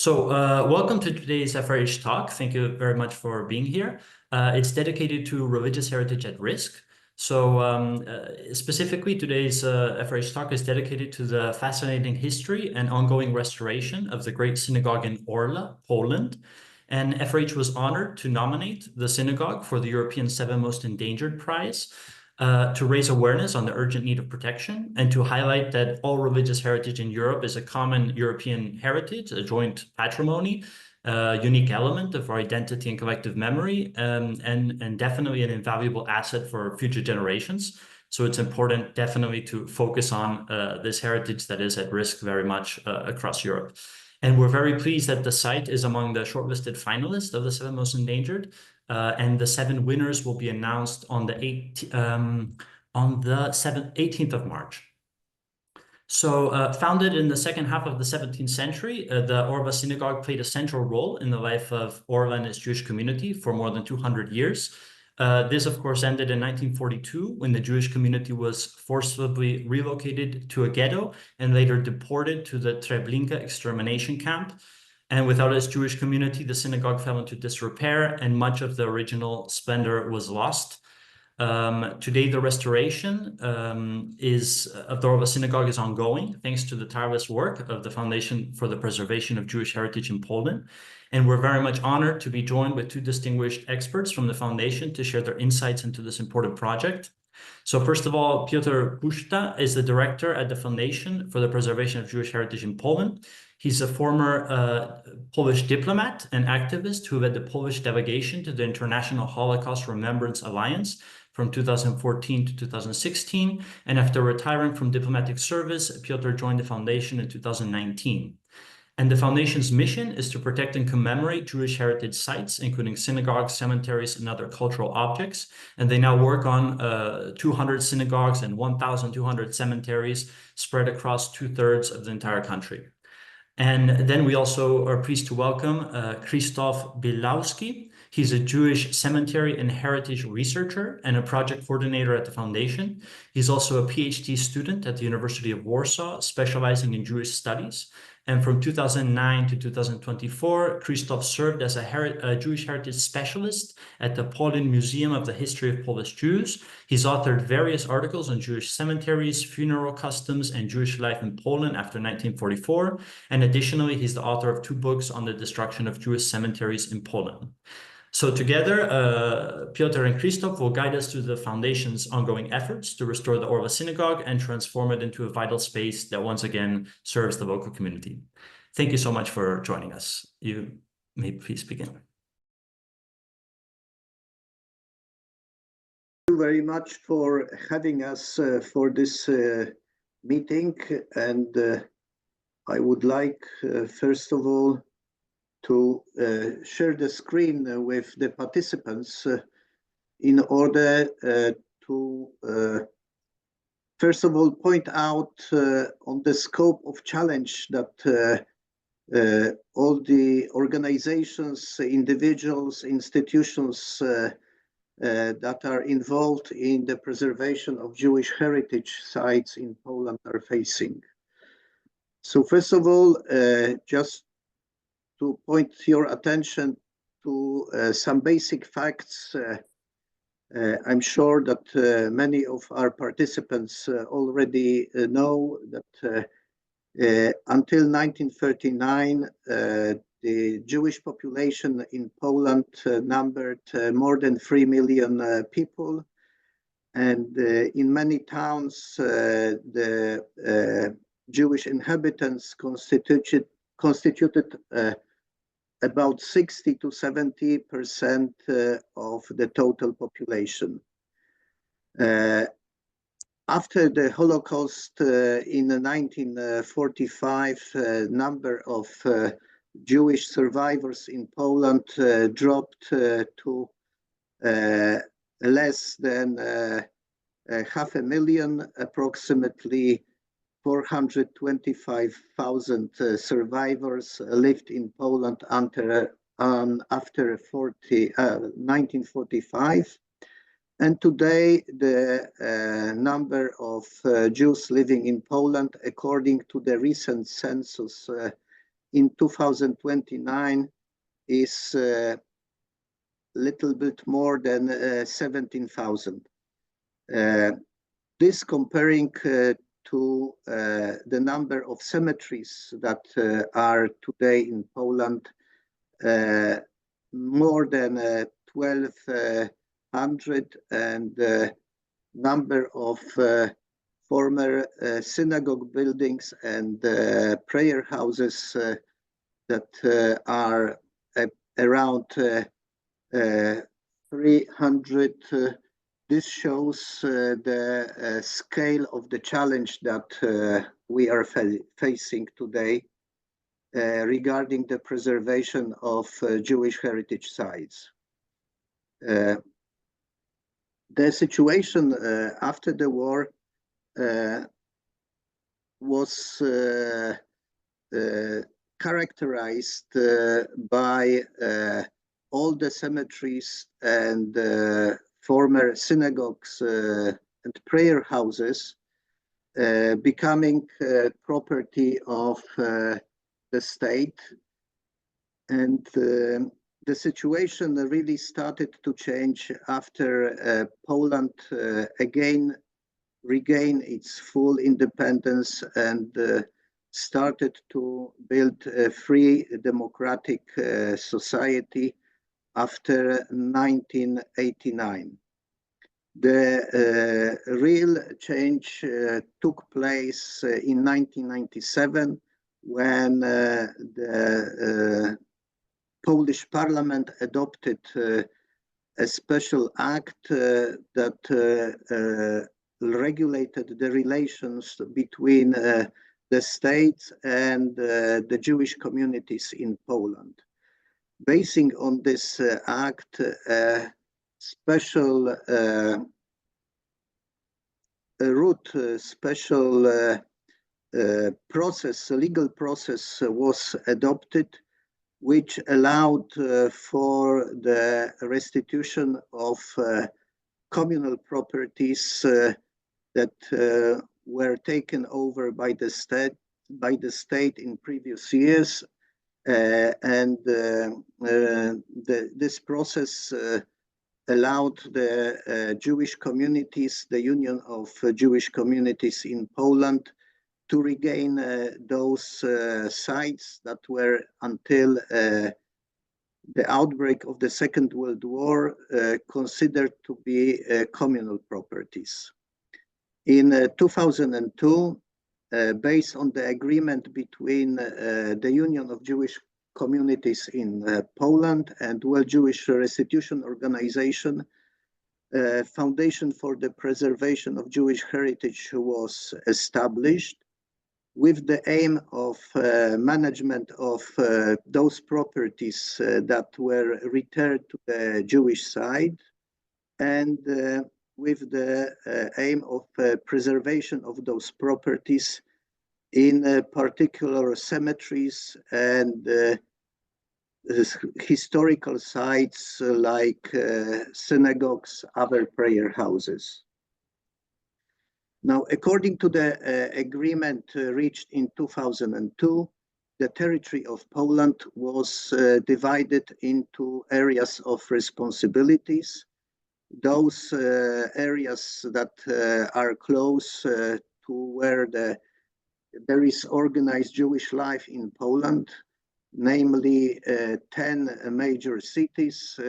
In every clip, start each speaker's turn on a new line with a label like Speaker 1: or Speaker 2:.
Speaker 1: Welcome to today's FRH talk. Thank you very much for being here. It's dedicated to religious heritage at risk. Specifically, today's FRH talk is dedicated to the fascinating history and ongoing restoration of the Great Synagogue in Orla, Poland. And FRH was honored to nominate the synagogue for the European 7 Most Endangered Prize, to raise awareness on the urgent need of protection and to highlight that all religious heritage in Europe is a common European heritage, a joint patrimony, a unique element of our identity and collective memory, and definitely an invaluable asset for future generations. So it's important definitely to focus on this heritage that is at risk very much across Europe. And we're very pleased that the site is among the shortlisted finalists of the 7 Most Endangered. And the 7 winners will be announced on the 18th of March. Founded in the second half of the 17th century, the Orla Synagogue played a central role in the life of Orla and its Jewish community for more than 200 years. This, of course, ended in 1942 when the Jewish community was forcibly relocated to a ghetto and later deported to the Treblinka extermination camp. And without its Jewish community, the synagogue fell into disrepair and much of the original splendor was lost. Today, the restoration of the Orla Synagogue is ongoing, thanks to the tireless work of the Foundation for the Preservation of Jewish Heritage in Poland. And we're very much honored to be joined with 2 distinguished experts from the Foundation to share their insights into this important project. So first of all, Piotr Puchta is the director at the Foundation for the Preservation of Jewish Heritage in Poland. He's a former Polish diplomat and activist who led the Polish delegation to the International Holocaust Remembrance Alliance from 2014 to 2016. And after retiring from diplomatic service, Piotr joined the Foundation in 2019. And the Foundation's mission is to protect and commemorate Jewish heritage sites, including synagogues, cemeteries, and other cultural objects. And they now work on 200 synagogues and 1,200 cemeteries spread across 2/3 of the entire country. And then we also are pleased to welcome Krzysztof Bielawski. He's a Jewish cemetery and heritage researcher and a project coordinator at the Foundation. He's also a PhD student at the University of Warsaw, specializing in Jewish studies. And from 2009 to 2024, Krzysztof served as a Jewish heritage specialist at the Poland Museum of the History of Polish Jews. He's authored various articles on Jewish cemeteries, funeral customs, and Jewish life in Poland after 1944. And additionally, he's the author of 2 books on the destruction of Jewish cemeteries in Poland. So together, Piotr and Krzysztof will guide us through the Foundation's ongoing efforts to restore the Orla Synagogue and transform it into a vital space that once again serves the local community. Thank you so much for joining us. You may please begin.
Speaker 2: Thank you very much for having us for this meeting. And I would like, first of all, to share the screen with the participants in order to, first of all, point out on the scope of challenge that all the organizations, individuals, institutions that are involved in the preservation of Jewish heritage sites in Poland are facing. So first of all, just to point your attention to some basic facts. I'm sure that many of our participants already know that until 1939, the Jewish population in Poland numbered more than 3 million people. And in many towns, the Jewish inhabitants constituted about 60 to 70% of the total population. After the Holocaust in 1945, number of Jewish survivors in Poland dropped to less than 500,000, approximately 425,000 survivors lived in Poland after 1945. And today, the number of Jews living in Poland, according to the recent census, in 2029 is little bit more than 17,000. This comparing to the number of cemeteries that are today in Poland, more than 1,200, and number of former synagogue buildings and prayer houses that are around 300. This shows the scale of the challenge that we are facing today regarding the preservation of Jewish heritage sites. The situation after the war was characterized by all the cemeteries and former synagogues and prayer houses becoming property of the state. And the situation really started to change after Poland again regained its full independence and started to build a free democratic society after 1989. The real change took place in 1997 when the Polish parliament adopted a special act that regulated the relations between the state and the Jewish communities in Poland. Basing on this act, a special process, a legal process was adopted, which allowed for the restitution of communal properties that were taken over by the state in previous years. This process allowed the Jewish communities, the Union of Jewish Communities in Poland, to regain those sites that were until the outbreak of the Second World War considered to be communal properties. In 2002, based on the agreement between the Union of Jewish Communities in Poland and World Jewish Restitution Organization, Foundation for the Preservation of Jewish Heritage was established with the aim of management of those properties that were returned to the Jewish side, and with the aim of preservation of those properties in particular cemeteries and historical sites like synagogues, other prayer houses. Now, according to the agreement reached in 2002, the territory of Poland was divided into areas of responsibilities. Those areas that are close to where there is organized Jewish life in Poland, namely 10 major cities,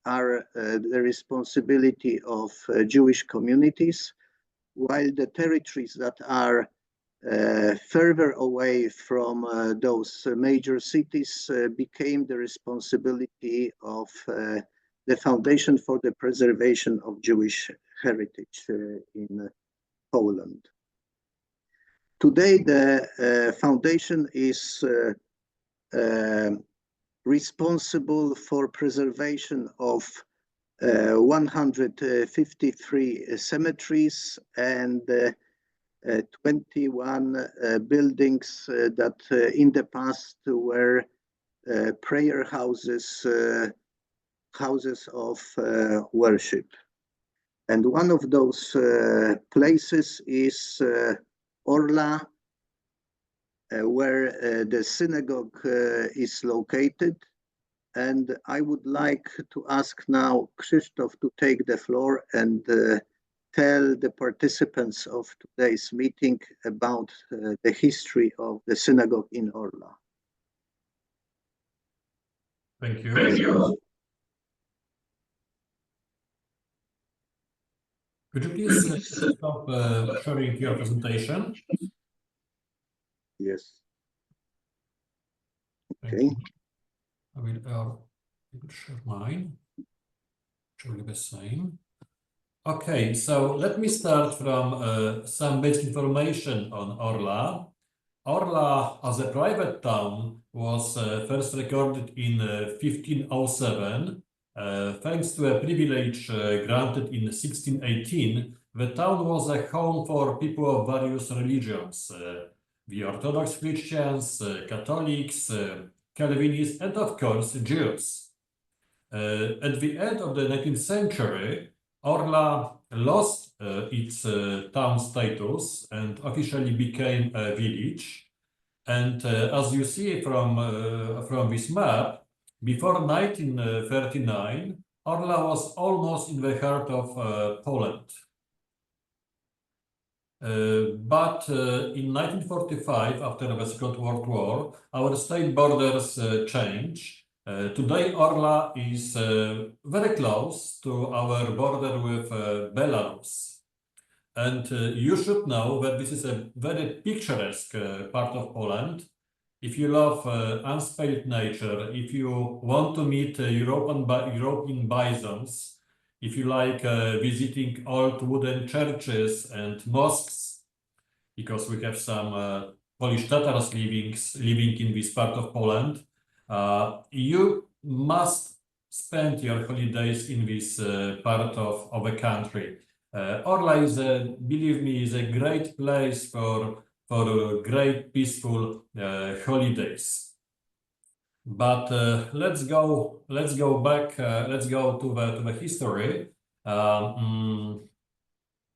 Speaker 2: are the responsibility of Jewish communities, while the territories that are further away from those major cities became the responsibility of the Foundation for the Preservation of Jewish Heritage in Poland. Today, the foundation is responsible for preservation of 153 cemeteries and 21 buildings that in the past were prayer houses, houses of worship. And one of those places is Orla, where the synagogue is located. And I would like to ask now Krzysztof to take the floor and tell the participants of today's meeting about the history of the synagogue in Orla.
Speaker 3: Thank you. Thank you. Could you please stop sharing your presentation?
Speaker 2: Yes.
Speaker 3: Thank
Speaker 2: Okay.
Speaker 3: you. I will share mine. Which will be the same. Okay, so let me start from some basic information on Orla. Orla, as a private town, was first recorded in 1507. Thanks to a privilege granted in 1618, the town was a home for people of various religions. The Orthodox Christians, Catholics, Calvinists, and of course, Jews. At the end of the 19th century, Orla lost its town status and officially became a village. And as you see from this map, before 1939, Orla was almost in the heart of Poland. But in 1945, after the Second World War, our state borders changed. Today, Orla is very close to our border with Belarus. And you should know that this is a very picturesque part of Poland. If you love unspoiled nature, if you want to meet European bisons, if you like visiting old wooden churches and mosques, because we have some Polish Tatars living in this part of Poland, you must spend your holidays in this part of the country. Orla is believe me, is a great place for great peaceful holidays. But let's go back. Let's go to the history.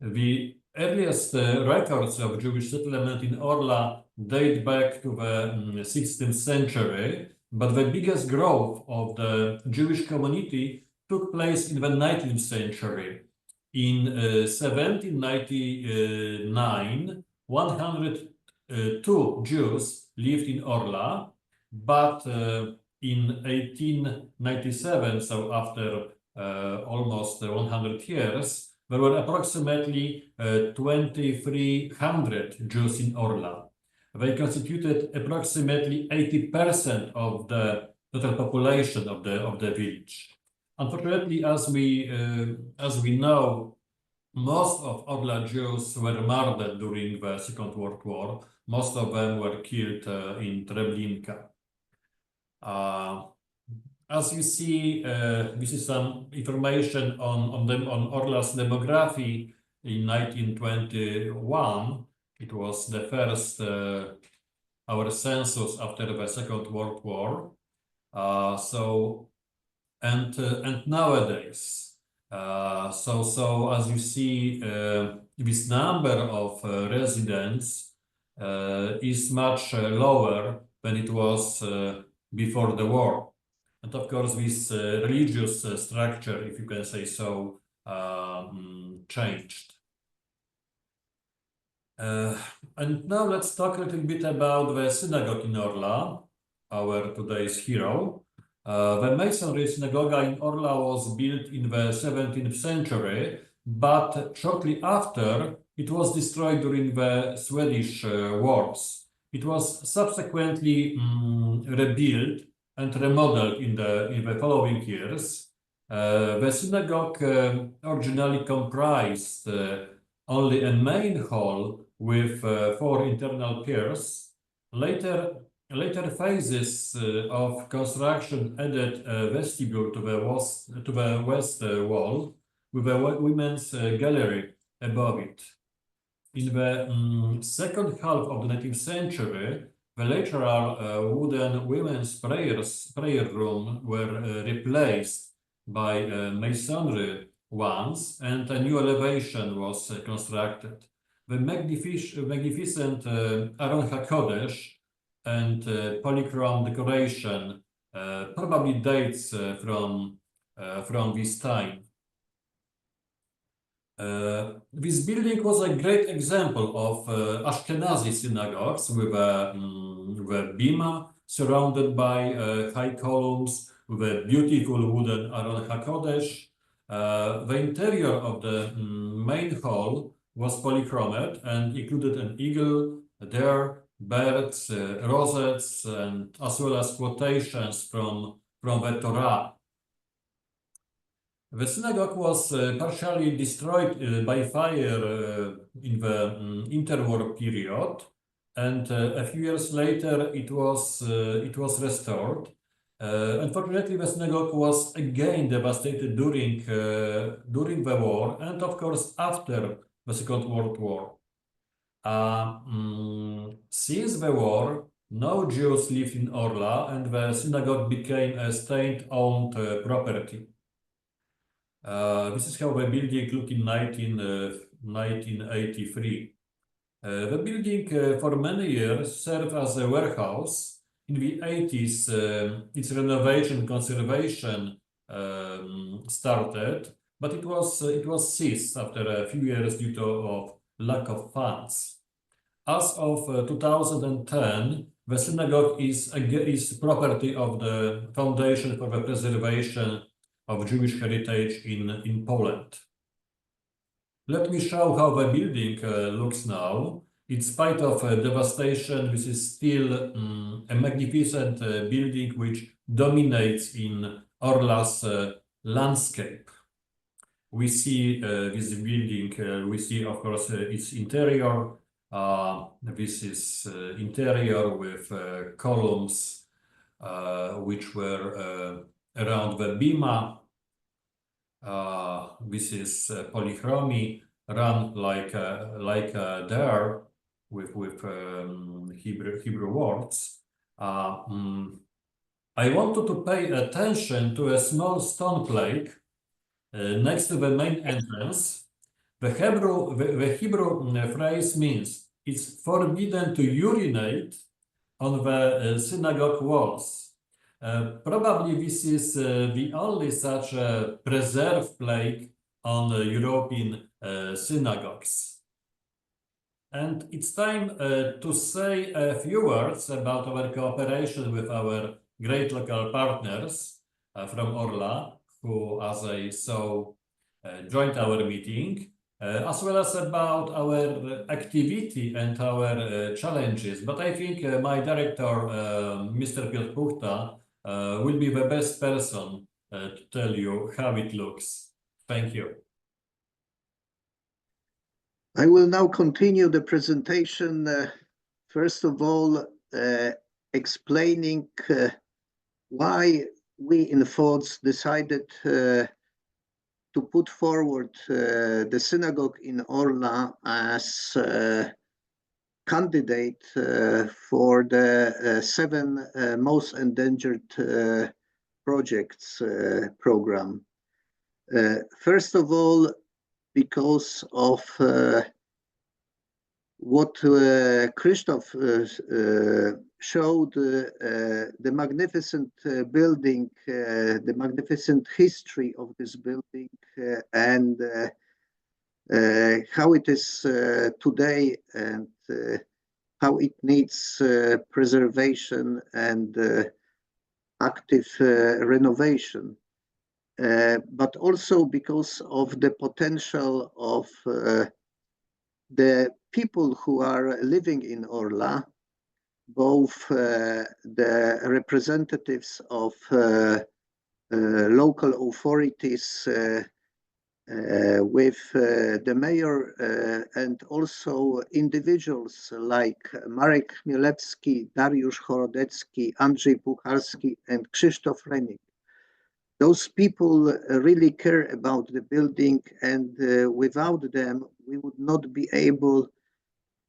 Speaker 3: The earliest records of Jewish settlement in Orla date back to the 16th century, but the biggest growth of the Jewish community took place in the 19th century. In 1799, 102 Jews lived in Orla, but in 1897, so after almost 100 years, there were approximately 2,300 Jews in Orla. They constituted approximately 80% of the total population of the village. Unfortunately, as we know, most of Orla Jews were murdered during the Second World War. Most of them were killed in Treblinka. As you see, this is some information on Orla's demography in 1921. It was the first our census after the Second World War. And nowadays, so as you see, this number of residents is much lower than it was before the war. And of course, this religious structure, if you can say so, changed. And now let's talk a little bit about the synagogue in Orla, our today's hero. The Masonry synagogue in Orla was built in the 17th century, but shortly after, it was destroyed during the Swedish wars. It was subsequently rebuilt and remodeled in the following years. The synagogue originally comprised only a main hall with 4 internal piers. Later phases of construction added a vestibule to the west wall with a women's gallery above it. In the second half of the 19th century, the lateral wooden women's prayer room were replaced by masonry ones, and a new elevation was constructed. The magnificent Aron HaKodesh and polychrome decoration probably dates from this time. This building was a great example of Ashkenazi synagogues with a bima surrounded by high columns with a beautiful wooden Aron HaKodesh. The interior of the main hall was polychromed and included an eagle, there, birds, rosettes, and as well as quotations from the Torah. The synagogue was partially destroyed by fire in the interwar period, and a few years later it was restored. Unfortunately, the synagogue was again devastated during the war, and of course after the Second World War. Since the war, no Jews lived in Orla, and the synagogue became a state-owned property. This is how the building looked in 1983. The building for many years served as a warehouse. In the 80s, its renovation conservation started, but it was ceased after a few years due to lack of funds. As of 2010, the synagogue is property of the Foundation for the Preservation of Jewish Heritage in Poland. Let me show how the building looks now. In spite of devastation, this is still a magnificent building which dominates in Orla's landscape. We see this building, we see of course its interior. This is interior with columns which were around the bima. This is polychromy run like there with Hebrew words. I wanted to pay attention to a small stone plaque next to the main entrance. The Hebrew phrase means it's forbidden to urinate on the synagogue walls. Probably this is the only such preserved plaque on European synagogues. And it's time to say a few words about our cooperation with our great local partners from Orla, who, as I saw, joined our meeting, as well as about our activity and our challenges. But I think my director, Mr. Piotr Puchta, will be the best person to tell you how it looks. Thank you.
Speaker 2: I will now continue the presentation, first of all, explaining why we in FODŻ decided to put forward the synagogue in Orla as a candidate for the 7 most endangered projects program. First of all, because of what Krzysztof showed, the magnificent building, the magnificent history of this building, and how it is today, and how it needs preservation and active renovation. But also because of the potential of the people who are living in Orla, both the representatives of local authorities with the mayor and also individuals like Marek Chmielewski, Dariusz Chorodecki, Andrzej Puchalski, and Krzysztof Bielawski. Those people really care about the building, and without them, we would not be able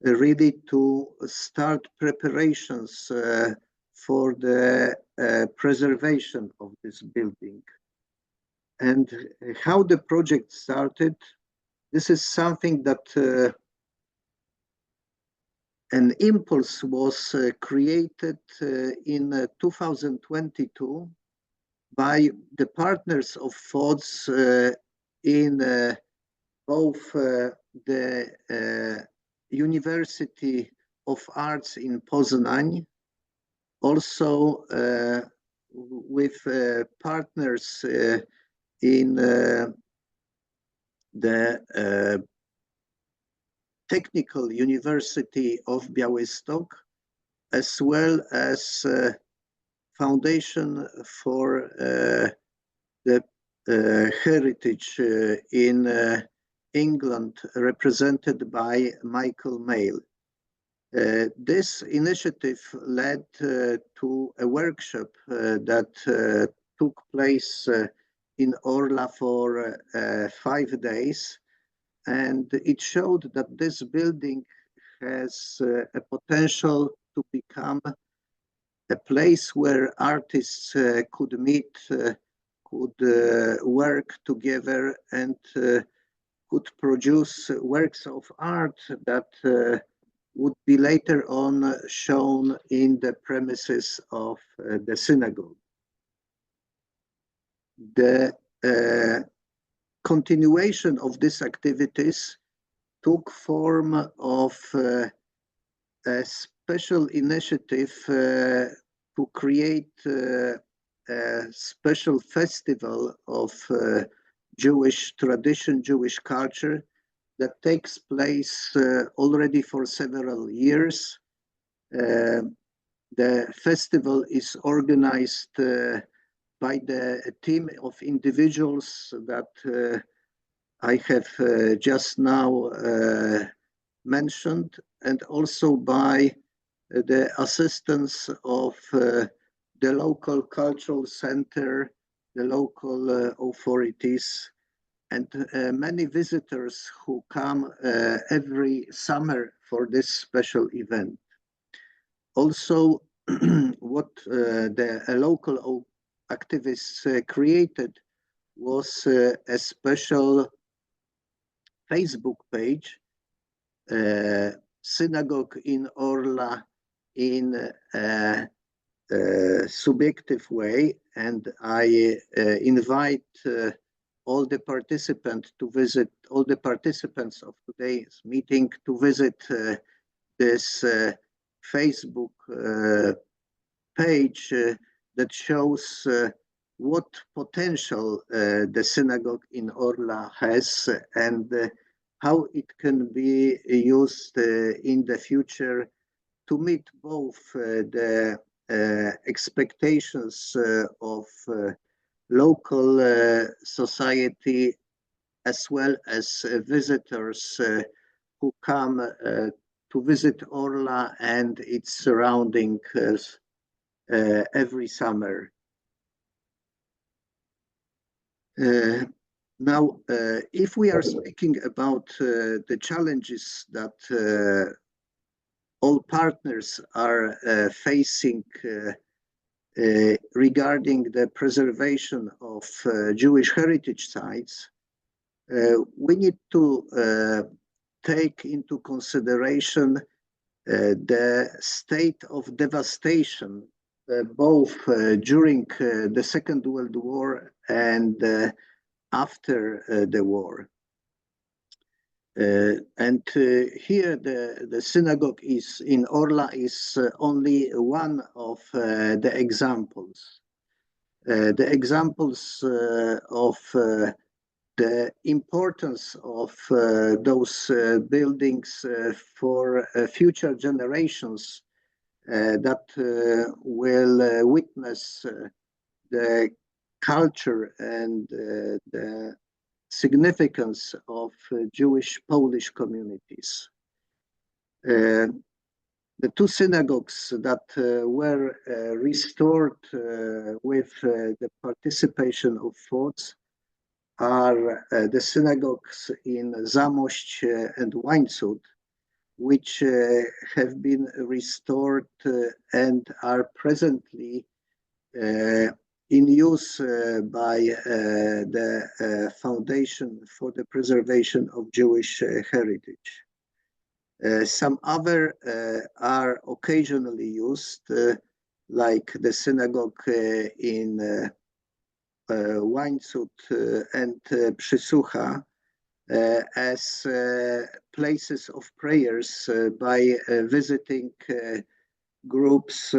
Speaker 2: really to start preparations for the preservation of this building. And how the project started, this is something that an impulse was created in 2022 by the partners of FODŻ in both the University of Arts in Poznań, also with partners in the Technical University of Białystok, as well as Foundation for the Heritage in England, represented by Michael Mail. This initiative led to a workshop that took place in Orla for 5 days, and it showed that this building has a potential to become a place where artists could meet, could work together, and could produce works of art that would be later on shown in the premises of the synagogue. The continuation of these activities took form of a special initiative to create a special festival of Jewish tradition, Jewish culture, that takes place already for several years. The festival is organized by the team of individuals that I have just now mentioned, and also by the assistance of the local cultural center, the local authorities, and many visitors who come every summer for this special event. Also, what the local activists created was a special Facebook page, Synagogue in Orla, in a subjective way, and I invite all the participants of today's meeting to visit this Facebook page that shows what potential the synagogue in Orla has, and how it can be used in the future to meet both the expectations of local society, as well as visitors who come to visit Orla and its surroundings every summer. Now, if we are speaking about the challenges that all partners are facing regarding the preservation of Jewish heritage sites, we need to take into consideration the state of devastation, both during the Second World War and after the war. And here the synagogue in Orla is only one of the examples. The examples of the importance of those buildings for future generations that will witness the culture and the significance of Jewish Polish communities. The two synagogues that were restored with the participation of FODŻ are the synagogues in Zamość and Łańcut, which have been restored and are presently in use by the Foundation for the Preservation of Jewish Heritage. Some other are occasionally used, like the synagogue in Łańcut and Przysłucha, as places of prayers by visiting groups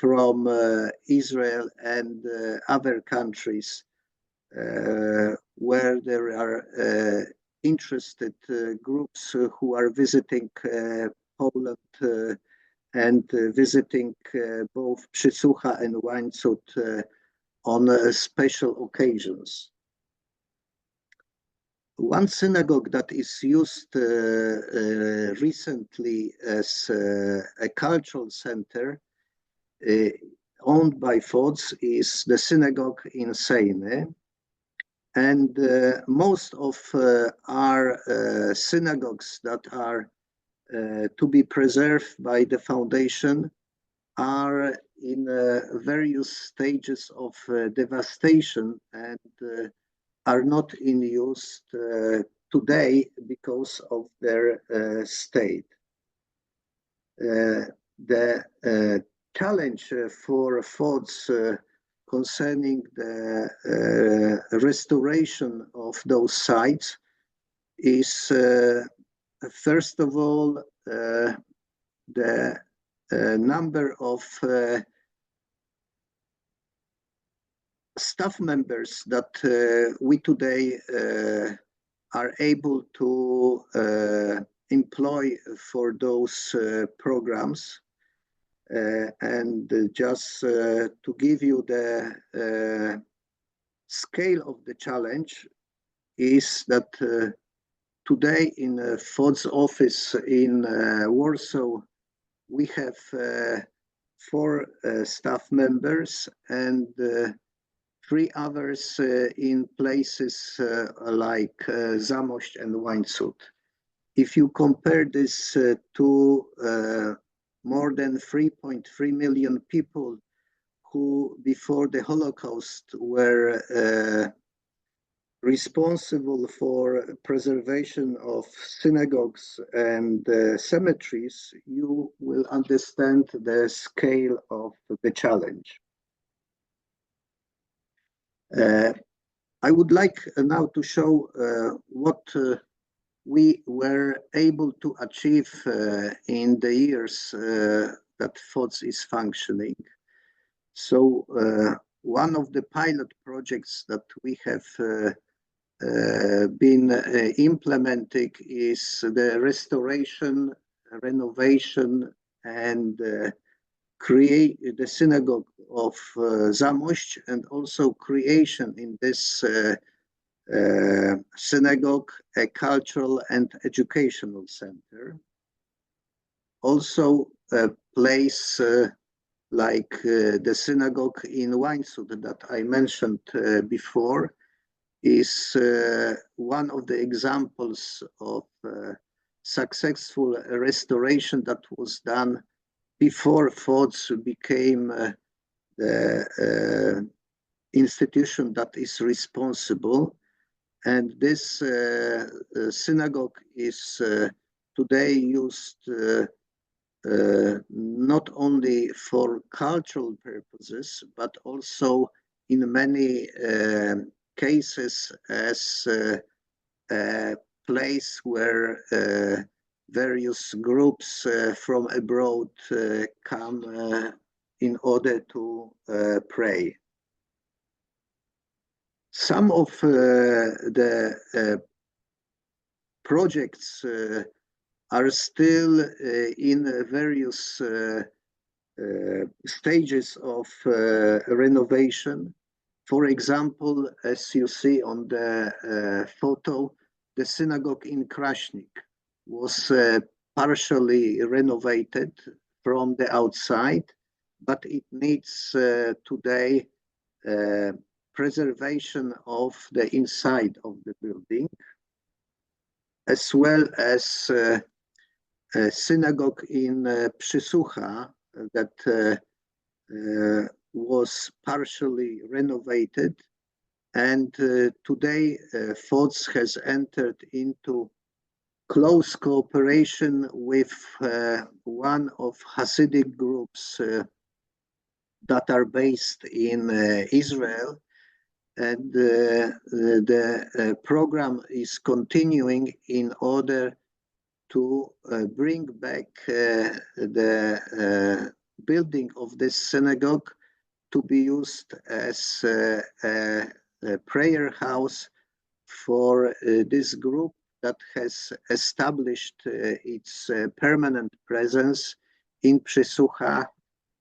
Speaker 2: from Israel and other countries where there are interested groups who are visiting Poland and visiting both Przysłucha and Łańcut on special occasions. One synagogue that is used recently as a cultural center owned by FODZ is the synagogue in Sejny. And most of our synagogues that are to be preserved by the foundation are in various stages of devastation and are not in use today because of their state. The challenge for FODZ concerning the restoration of those sites is, first of all, the number of staff members that we today are able to employ for those programs. And just to give you the scale of the challenge is that today in FODZ office in Warsaw, we have 4 staff members and 3 others in places like Zamość and Łańcut. If you compare this to more than 3.3 million people who before the Holocaust were responsible for preservation of synagogues and cemeteries, you will understand the scale of the challenge. I would like now to show what we were able to achieve in the years that FODZ is functioning. So one of the pilot projects that we have been implementing is the restoration, renovation, and create the synagogue of Zamość, and also creation in this synagogue a cultural and educational center. Also a place like the synagogue in Łańcut that I mentioned before is one of the examples of successful restoration that was done before FODZ became the institution that is responsible. And this synagogue is today used not only for cultural purposes, but also in many cases as a place where various groups from abroad come in order to pray. Some of the projects are still in various stages of renovation. For example, as you see on the photo, the synagogue in Kraśnik was partially renovated from the outside, but it needs today preservation of the inside of the building, as well as a synagogue in Przysłucha that was partially renovated. And today FODZ has entered into close cooperation with one of Hasidic groups that are based in Israel, and the program is continuing in order to bring back the building of this synagogue to be used as a prayer house for this group that has established its permanent presence in Przysłucha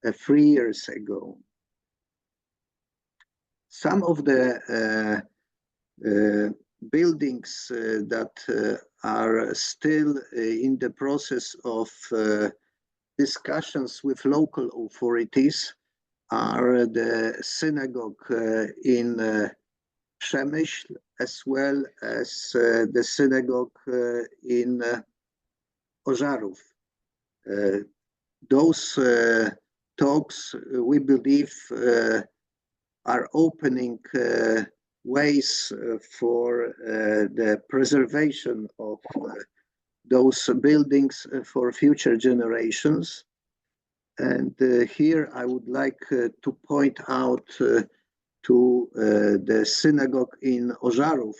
Speaker 2: 3 years ago. Some of the buildings that are still in the process of discussions with local authorities are the synagogue in Przemyśl, as well as the synagogue in Ożarów. Those talks, we believe, are opening ways for the preservation of those buildings for future generations. And here I would like to point out to the synagogue in Ożarów,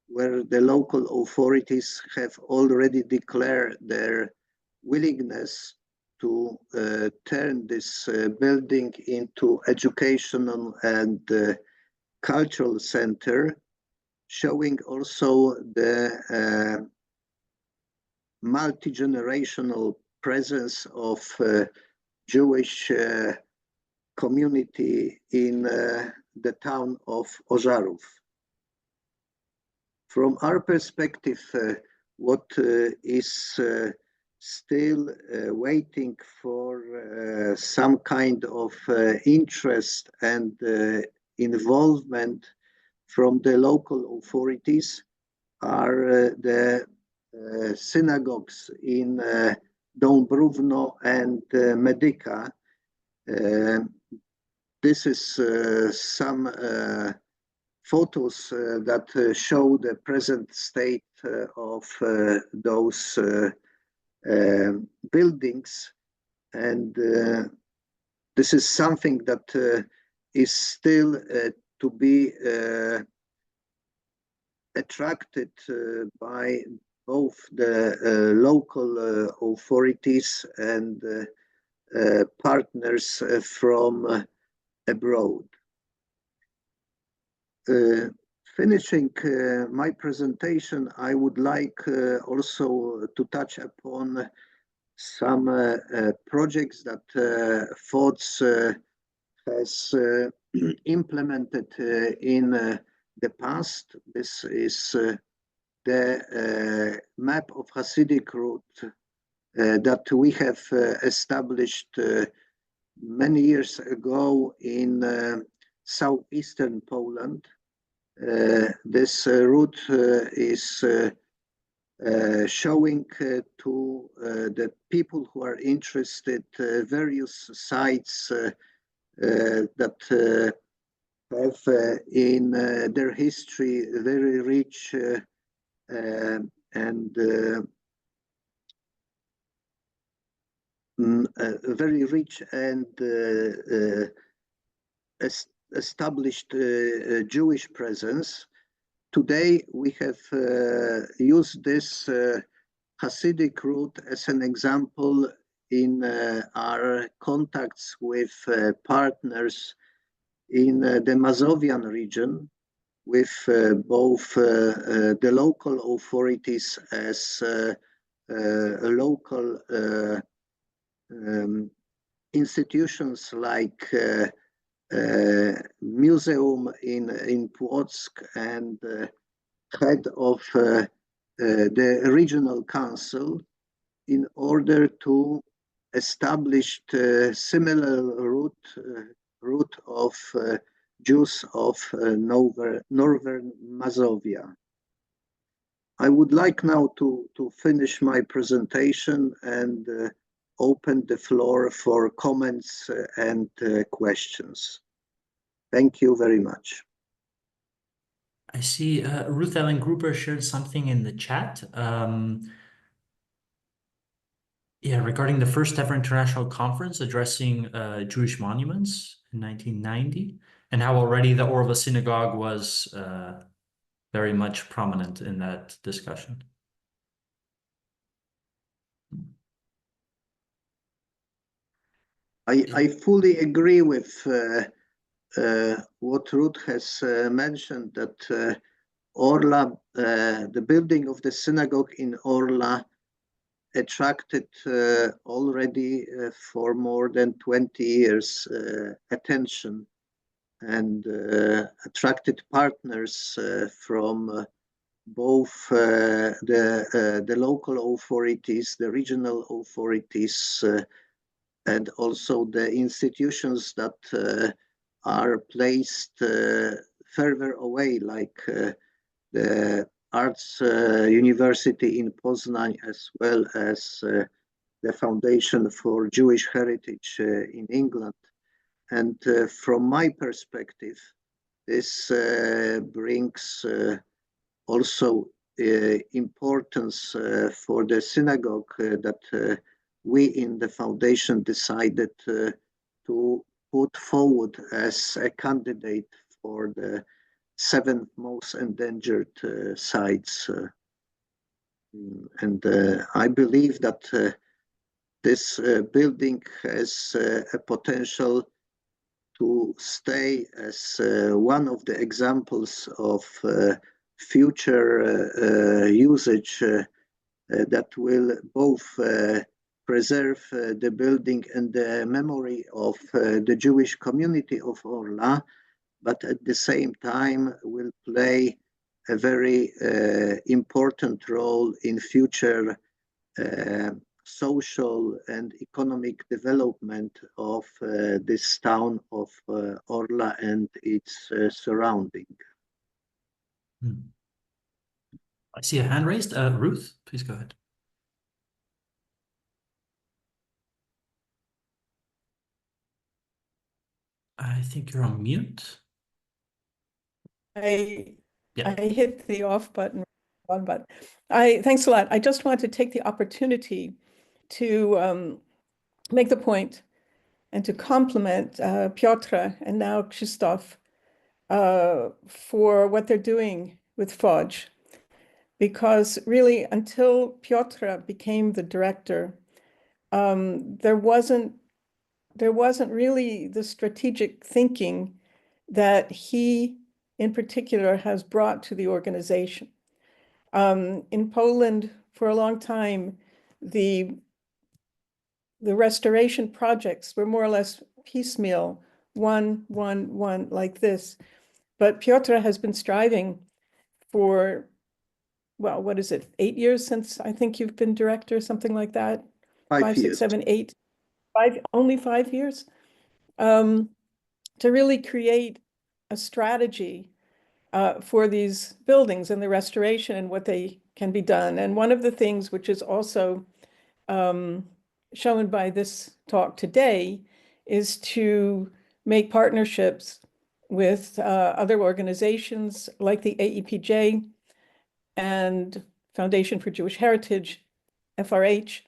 Speaker 2: where the local authorities have already declared their willingness to turn this building into educational and cultural center, showing also the multi-generational presence of Jewish community in the town of Ożarów. From our perspective, what is still waiting for some kind of interest and involvement from the local authorities are the synagogues in Dąbrówno and Medyka. This is some photos that show the present state of those buildings, and this is something that is still to be attracted by both the local authorities and partners from abroad. Finishing my presentation, I would like also to touch upon some projects that FODŻ has implemented in the past. This is the map of Hasidic route that we have established many years ago in southeastern Poland. This route is showing to the people who are interested various sites that have in their history very rich and very rich and established Jewish presence. Today, we have used this Hasidic route as an example in our contacts with partners in the Mazovian region, with both the local authorities as local institutions like museum in Płock and head of the regional council, in order to establish similar route of Jews of Northern Mazovia. I would like now to finish my presentation and open the floor for comments and questions. Thank you very much.
Speaker 1: I see Ruth Ellen Gruber shared something in the chat. Yeah, regarding the first ever international conference addressing Jewish monuments in 1990, and how already the Orla Synagogue was very much prominent in that discussion.
Speaker 2: I fully agree with what Ruth has mentioned, that Orla, the building of the synagogue in Orla, attracted already for more than 20 years attention, and attracted partners from both the local authorities, the regional authorities, and also the institutions that are placed further away, like the Arts University in Poznań, as well as the Foundation for Jewish Heritage in England. And from my perspective, this brings also importance for the synagogue that we in the foundation decided to put forward as a candidate for the 7 most endangered sites. And I believe that this building has a potential to stay as one of the examples of future usage that will both preserve the building and the memory of the Jewish community of Orla, but at the same time will play a very important role in future social and economic development of this town of Orla and its surrounding.
Speaker 1: I see a hand raised. Ruth, please go ahead. I think you're on mute.
Speaker 4: I hit the off button, on button. Thanks a lot. I just want to take the opportunity to make the point and to compliment Piotr and now Krzysztof for what they're doing with FODŻ. Because really, until Piotr became the director, there wasn't really the strategic thinking that he, in particular, has brought to the organization. In Poland, for a long time, the restoration projects were more or less piecemeal, one, like this. But Piotr has been striving for, well, what is it, 8 years since I think you've been director, something like that? 5, 6, 7, 8, only 5 years, to really create a strategy for these buildings and the restoration and what they can be done. And one of the things which is also shown by this talk today is to make partnerships with other organizations like the AEPJ and Foundation for Jewish Heritage, FRH,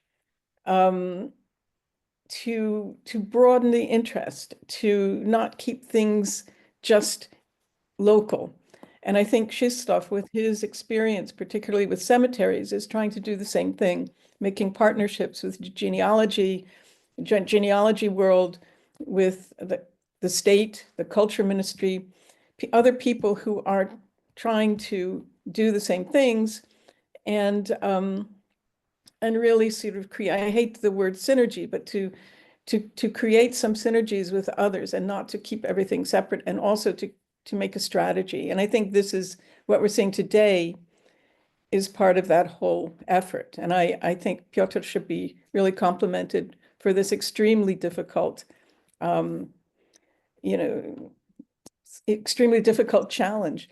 Speaker 4: to broaden the interest, to not keep things just local. And I think Krzysztof, with his experience, particularly with cemeteries, is trying to do the same thing, making partnerships with genealogy world, with the state, the culture ministry, other people who are trying to do the same things, and really sort of create, I hate the word synergy, but to create some synergies with others and not to keep everything separate, and also to make a strategy. And I think this is what we're seeing today is part of that whole effort. And I think Piotr should be really complimented for this extremely difficult, extremely difficult challenge.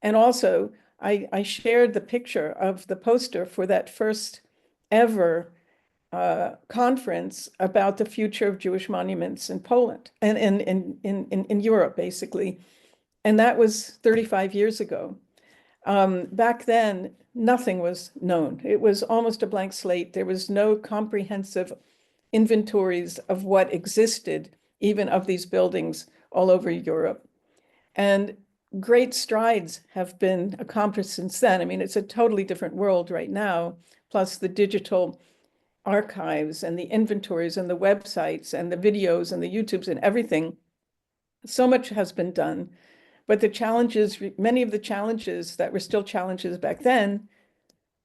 Speaker 4: And also, I shared the picture of the poster for that first ever conference about the future of Jewish monuments in Poland and in Europe, basically. And that was 35 years ago. Back then, nothing was known. It was almost a blank slate. There was no comprehensive inventories of what existed, even of these buildings all over Europe. And great strides have been accomplished since then. I mean, it's a totally different world right now, plus the digital archives and the inventories and the websites and the videos and the YouTubes and everything. So much has been done. But the challenges, many of the challenges that were still challenges back then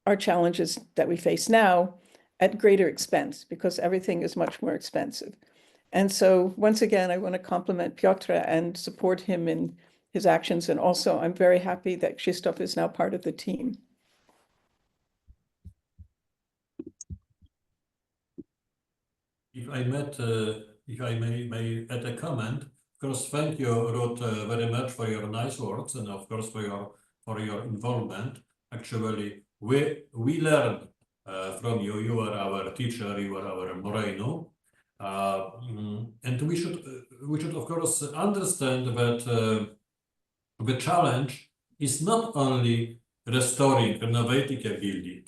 Speaker 4: are challenges that we face now at greater expense because everything is much more expensive. And so once again, I want to compliment Piotr and support him in his actions. And also, I'm very happy that Krzysztof is now part of the team.
Speaker 3: If I may add a comment, of course, thank you, Ruth, very much for your nice words and of course for your involvement. Actually, we learned from you. You are our teacher. You are our Moreno, and we should of course understand that the challenge is not only restoring, renovating a building.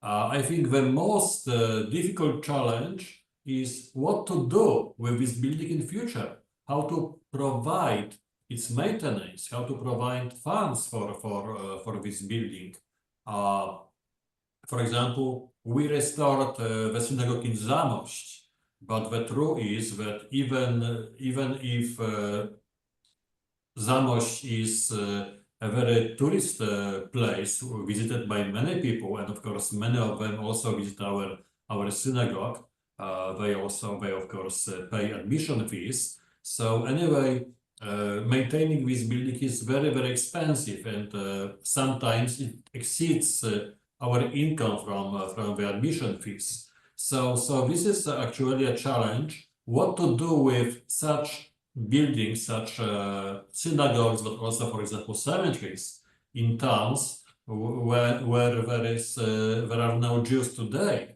Speaker 3: I think the most difficult challenge is what to do with this building in future, how to provide its maintenance, how to provide funds for this building. For example, we restored the synagogue in Zamość, but the truth is that even if Zamość is a very tourist place visited by many people, and of course many of them also visit our synagogue. They of course pay admission fees. So anyway, maintaining this building is very, very expensive, and sometimes it exceeds our income from the admission fees. So this is actually a challenge. What to do with such buildings, such synagogues, but also, for example, cemeteries in towns where there are no Jews today.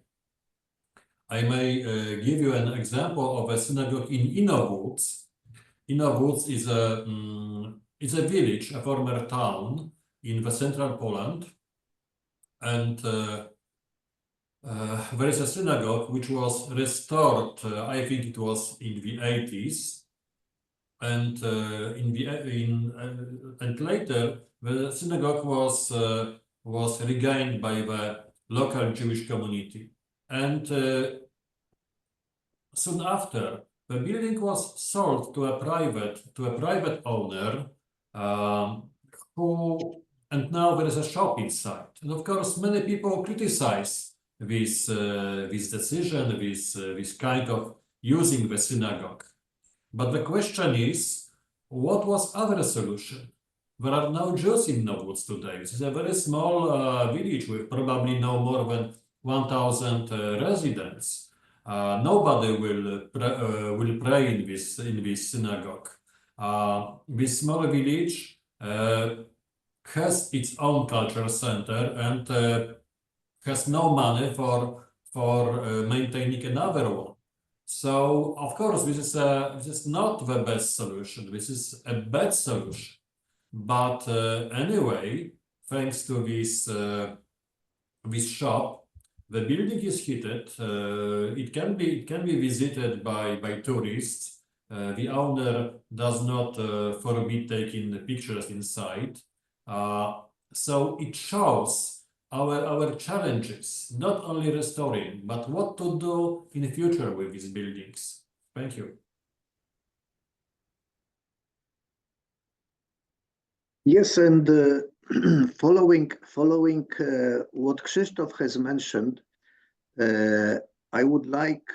Speaker 3: I may give you an example of a synagogue in Inowłódz. Inowłódz is a village, a former town in the central Poland, and there is a synagogue which was restored. I think it was in the 80s, and and later the synagogue was regained by the local Jewish community. And soon after, the building was sold to a private owner, and now there is a shop inside. And of course, many people criticize this decision, this kind of using the synagogue. But the question is, what was our solution? There are no Jews in Inowłódz today. This is a very small village with probably no more than 1,000 residents. Nobody will pray in this synagogue. This small village has its own cultural center and has no money for maintaining another one. So of course this is not the best solution. This is a bad solution. But anyway, thanks to this shop, the building is heated. It can be visited by tourists. The owner does not forbid taking pictures inside. So it shows our challenges, not only restoring, but what to do in the future with these buildings. Thank you.
Speaker 2: Yes, and following what Krzysztof has mentioned, I would like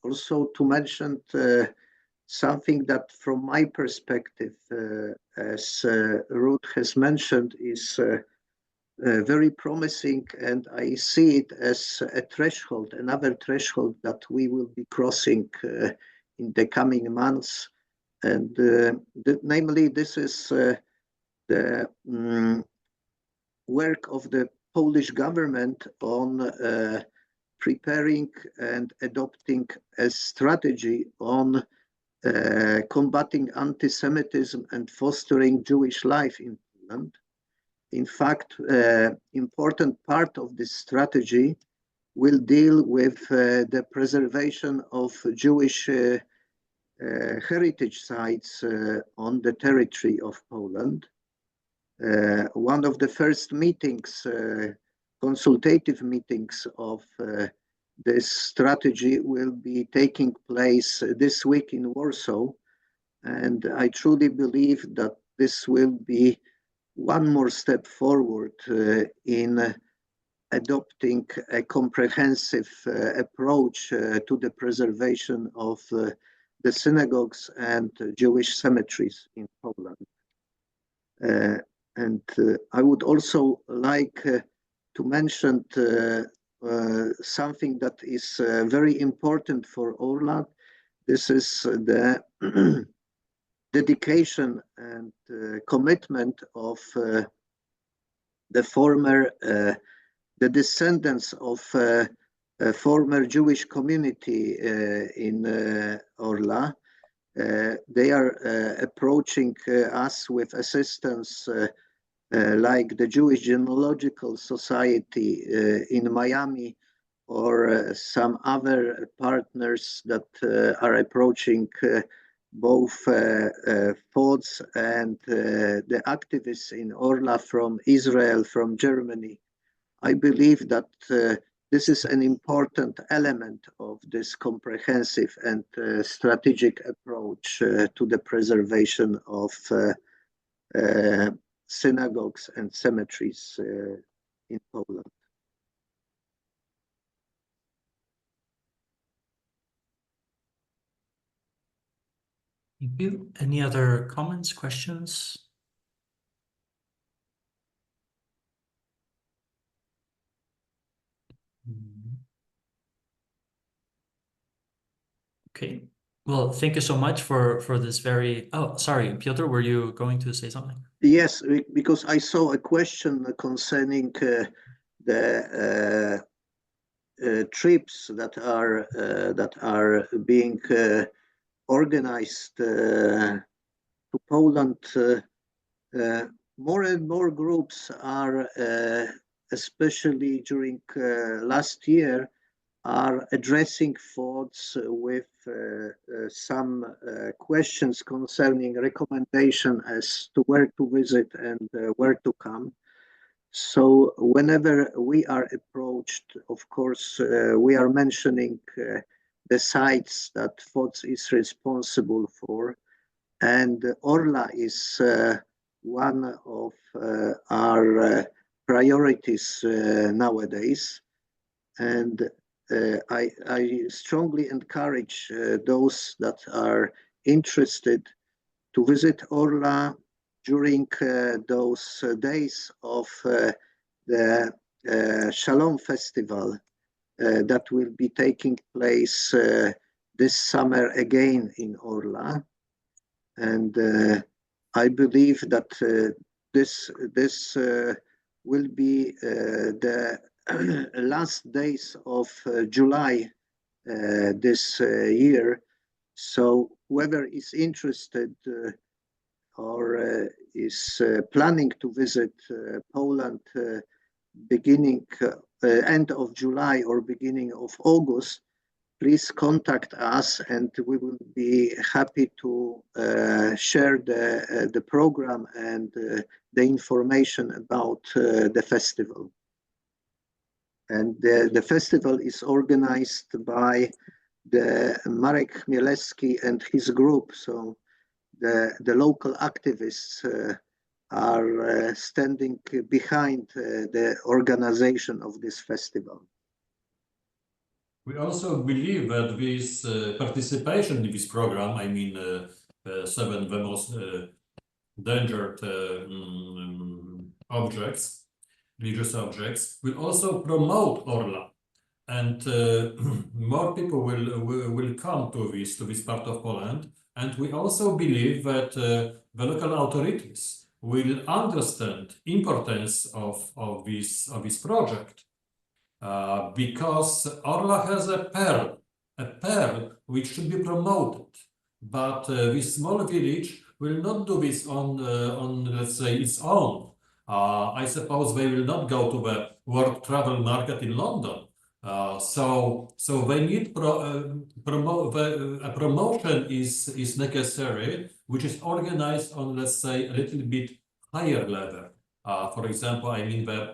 Speaker 2: also to mention something that, from my perspective, as Ruth has mentioned, is very promising, and I see it as a threshold, another threshold that we will be crossing in the coming months. And namely, this is the work of the Polish government on preparing and adopting a strategy on combating anti-Semitism and fostering Jewish life in Poland. In fact, important part of this strategy will deal with the preservation of Jewish heritage sites on the territory of Poland. One of the first meetings, consultative meetings of this strategy will be taking place this week in Warsaw. And I truly believe that this will be one more step forward in adopting a comprehensive approach to the preservation of the synagogues and Jewish cemeteries in Poland. And I would also like to mention something that is very important for Orla. This is the dedication and commitment of the descendants of a former Jewish community in Orla. They are approaching us with assistance like the Jewish Genealogical Society in Miami, or some other partners that are approaching both FODÄ and the activists in Orla from Israel, from Germany. I believe that this is an important element of this comprehensive and strategic approach to the preservation of synagogues and cemeteries in Poland.
Speaker 1: Thank you. Any other comments, questions? Okay. Well, thank you so much for this very... Oh, sorry, Piotr, were you going to say something?
Speaker 2: Yes, because I saw a question concerning the trips that are being organized to Poland. More and more groups are, especially during last year, are addressing FODÄ with some questions concerning recommendation as to where to visit and where to come. So whenever we are approached, of course, we are mentioning the sites that FODÄ is responsible for. And Orla is one of our priorities nowadays. And I strongly encourage those that are interested to visit Orla during those days of the Shalom Festival that will be taking place this summer again in Orla. And I believe that this will be the last days of July this year. So whoever is interested or is planning to visit Poland beginning end of July or beginning of August, please contact us and we will be happy to share the program and the information about the festival. And the festival is organized by the Marek Chmielewski and his group. So the local activists are standing behind the organization of this festival.
Speaker 3: We also believe that this participation in this program, I mean, 7 the most endangered objects, religious objects, will also promote Orla, and more people will come to this part of Poland. And we also believe that the local authorities will understand importance of this project. Because Orla has a pearl which should be promoted. but this small village will not do this on let's say its own. I suppose they will not go to the World Travel Market in London. So they need a promotion is necessary, which is organized on, let's say, a little bit higher level. For example, I mean the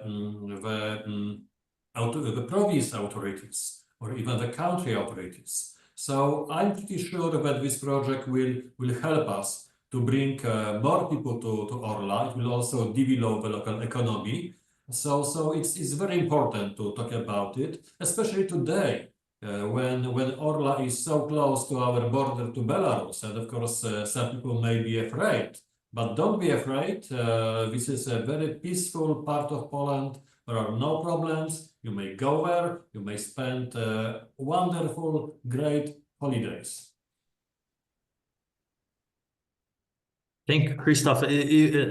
Speaker 3: province authorities or even the country authorities. So I'm pretty sure that this project will help us to bring more people to Orla. It will also develop the local economy. So it's very important to talk about it, especially today when Orla is so close to our border to Belarus, and of course some people may be afraid. But don't be afraid. This is a very peaceful part of Poland. There are no problems. You may go there. You may spend wonderful, great holidays.
Speaker 1: Thank you, Krzysztof.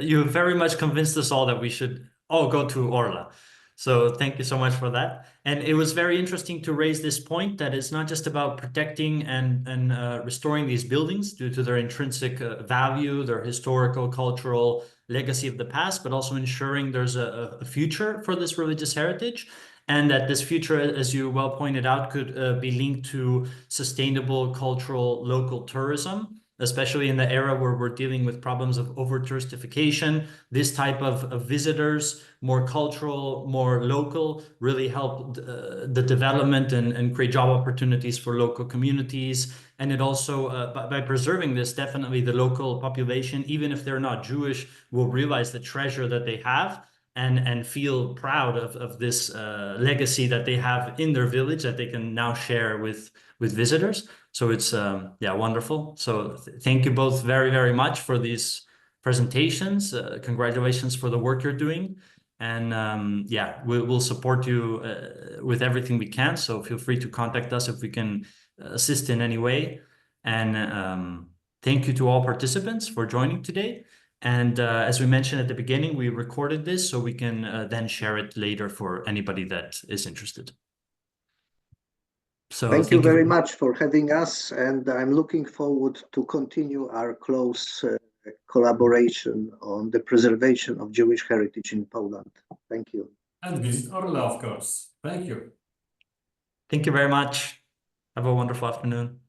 Speaker 1: You very much convinced us all that we should all go to Orla. So thank you so much for that. And it was very interesting to raise this point that it's not just about protecting and restoring these buildings due to their intrinsic value, their historical, cultural legacy of the past, but also ensuring there's a future for this religious heritage. And that this future, as you well pointed out, could be linked to sustainable cultural local tourism, especially in the era where we're dealing with problems of over-touristification. This type of visitors, more cultural, more local, really help the development and create job opportunities for local communities. And it also, by preserving this, definitely the local population, even if they're not Jewish, will realize the treasure that they have and feel proud of this legacy that they have in their village that they can now share with visitors. So it's yeah, wonderful. So thank you both very, very much for these presentations. Congratulations for the work you're doing. And yeah, we'll support you with everything we can. So feel free to contact us if we can assist in any way. And thank you to all participants for joining today. And as we mentioned at the beginning, we recorded this so we can then share it later for anybody that is interested. So
Speaker 2: thank you very much for having us, and I'm looking forward to continue our close collaboration on the preservation of Jewish heritage in Poland. Thank you.
Speaker 3: And visit Orla, of course. Thank you.
Speaker 1: Thank you very much. Have a wonderful afternoon.